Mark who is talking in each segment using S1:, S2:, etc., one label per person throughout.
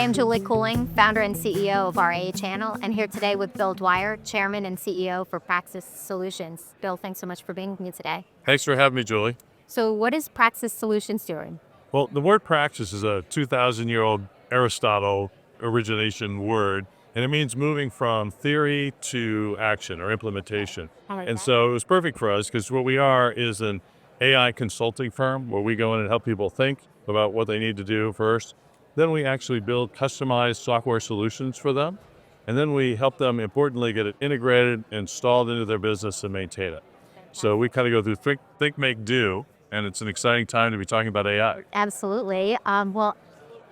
S1: I'm Julie Cooling, founder and CEO of RIA Channel, and here today with Bill Dwyer, chairman and CEO for Praxis Solutions. Bill, thanks so much for being with me today.
S2: Thanks for having me, Julie.
S1: So what is Praxis Solutions doing?
S2: Well, the word praxis is a 2,000-year-old Aristotle origination word, and it means moving from theory to action or implementation. And so it was perfect for us because what we are is an AI consulting firm where we go in and help people think about what they need to do first. Then we actually build customized software solutions for them. And then we help them, importantly, get it integrated, installed into their business and maintain it. So we kind of go through think, make, do, and it's an exciting time to be talking about AI.
S1: Absolutely. Well,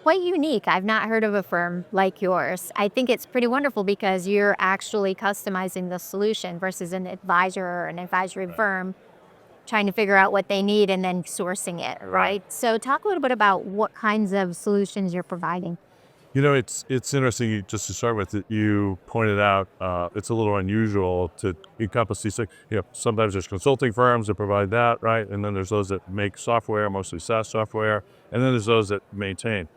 S1: quite unique. I've not heard of a firm like yours. I think it's pretty wonderful because you're actually customizing the solution versus an advisor or an advisory firm trying to figure out what they need and then sourcing it, right? So talk a little bit about what kinds of solutions you're providing.
S2: You know, it's interesting, just to start with, you pointed out it's a little unusual to encompass these things. You know, sometimes there's consulting firms that provide that, right? And then there's those that make software, mostly SaaS software, and then there's those that maintain.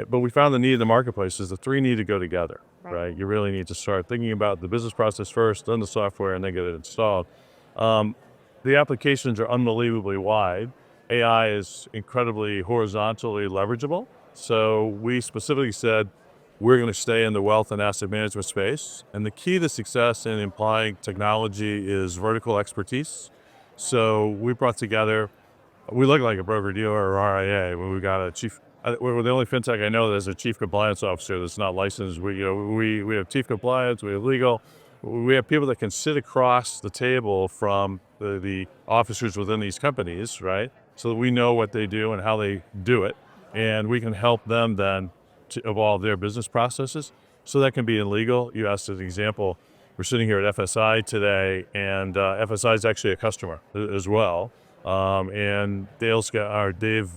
S2: But we found the need in the marketplace is the three need to go together, right? You really need to start thinking about the business process first, then the software, and then get it installed. The applications are unbelievably wide. AI is incredibly horizontally leverageable. So we specifically said, we're going to stay in the wealth and asset management space. And the key to success in applying technology is vertical expertise. So we brought together, we look like a broker-dealer or RIA, when we got a chief, we're the only fintech I know that has a chief compliance officer that's not licensed. We have chief compliance, we have legal. We have people that can sit across the table from the officers within these companies, right? So that we know what they do and how they do it. And we can help them then to evolve their business processes. So that can be in legal. You asked as an example, we're sitting here at FSI today, and FSI is actually a customer as well. And Dave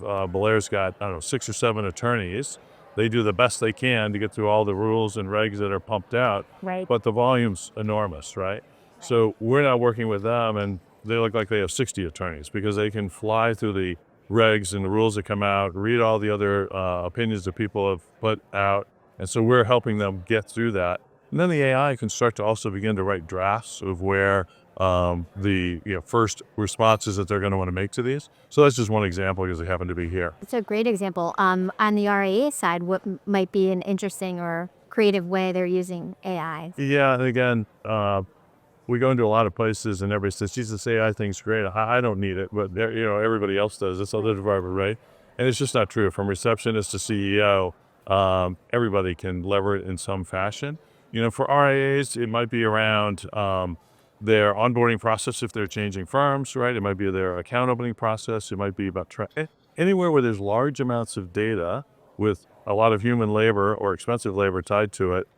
S2: Belair's got, I don't know, 6 or 7 attorneys. They do the best they can to get through all the rules and regs that are pumped out, but the volume's enormous, right? So we're now working with them, and they look like they have 60 attorneys because they can fly through the regs and the rules that come out, read all the other opinions that people have put out, and so we're helping them get through that. And then the AI can start to also begin to write drafts of where the first responses that they're going to want to make to these. So that's just one example because they happen to be here.
S1: It's a great example. On the RIA side, what might be an interesting or creative way they're using AI?
S2: Yeah, and again, we go into a lot of places and everybody says, geez, this AI thing's great. I don't need it, but everybody else does. It's other department, right? And it's just not true. From receptionist to CEO, everybody can lever it in some fashion. You know, for RIAs, it might be around their onboarding process if they're changing firms, right? It might be their account opening process. It might be about anywhere where there's large amounts of data with a lot of human labor or expensive labor tied to it.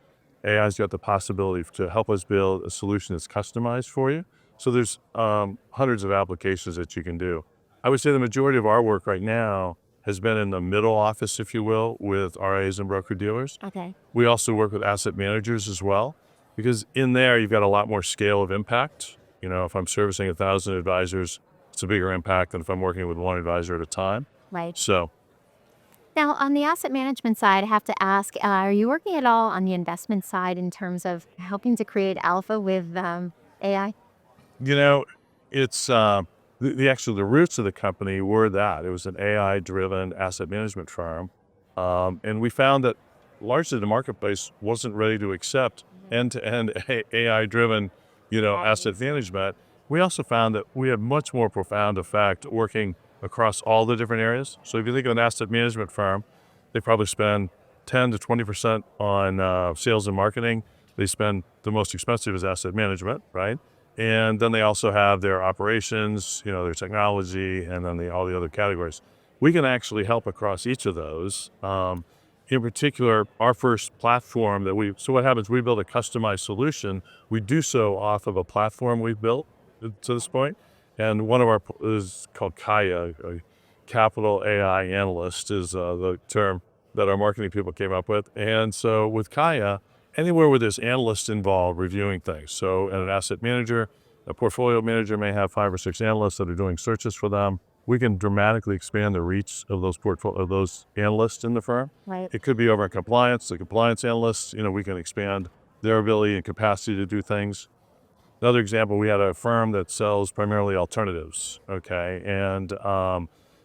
S2: AI's got the possibility to help us build a solution that's customized for you. So there's hundreds of applications that you can do. I would say the majority of our work right now has been in the middle office, if you will, with RIAs and broker-dealers.
S1: Okay.
S2: We also work with asset managers as well, because in there you've got a lot more scale of impact. You know, if I'm servicing 1,000 advisors, it's a bigger impact than if I'm working with one advisor at a time.
S1: Right.
S2: So.
S1: Now, on the asset management side, I have to ask, are you working at all on the investment side in terms of helping to create alpha with AI?
S2: You know, it's the roots of the company were that. It was an AI-driven asset management firm. And we found that largely the marketplace wasn't ready to accept end-to-end AI-driven, asset management. We also found that we had much more profound effect working across all the different areas. So if you think of an asset management firm, they probably spend 10 to 20% on sales and marketing. They spend the most expensive is asset management, right? And then they also have their operations, their technology, and then all the other categories. We can actually help across each of those. In particular, our first platform so what happens, we build a customized solution. We do so off of a platform we've built to this point. And one of our is called KAIA, a Capital AI Analyst is the term that our marketing people came up with. And so with KAIA, anywhere where there's analysts involved reviewing things. So an asset manager, a portfolio manager may have 5 or 6 analysts that are doing searches for them. we can dramatically expand the reach of those analysts in the firm.
S1: Right.
S2: It could be over in compliance. The compliance analysts, we can expand their ability and capacity to do things. Another example, we had a firm that sells primarily alternatives, okay? And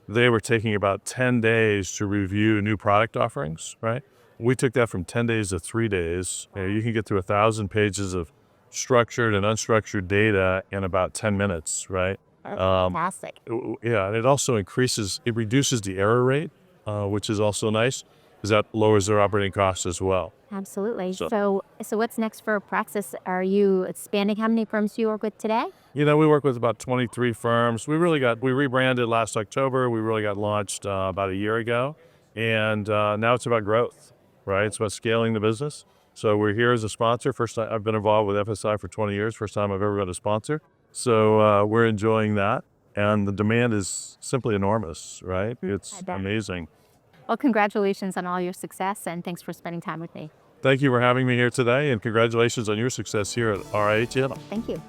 S2: they were taking about 10 days to review new product offerings, right? We took that from 10 days to 3 days. You can get through 1,000 pages of structured and unstructured data in about 10 minutes, right?
S1: Fantastic.
S2: Yeah, and it reduces the error rate, which is also nice because that lowers their operating costs as well.
S1: Absolutely.
S2: So,
S1: So what's next for Praxis? Are you expanding? How many firms do you work with today?
S2: we work with about 23 firms. We rebranded last October. We really got launched about a year ago. And now it's about growth, right? It's about scaling the business. So we're here as a sponsor. First time I've been involved with FSI for 20 years. First time I've ever been a sponsor. So we're enjoying that. And the demand is simply enormous, right?
S1: I
S2: It's
S1: bet.
S2: amazing.
S1: Well, congratulations on all your success and thanks for spending time with me.
S2: Thank you for having me here today, and congratulations on your success here at RIA Channel.
S1: Thank you.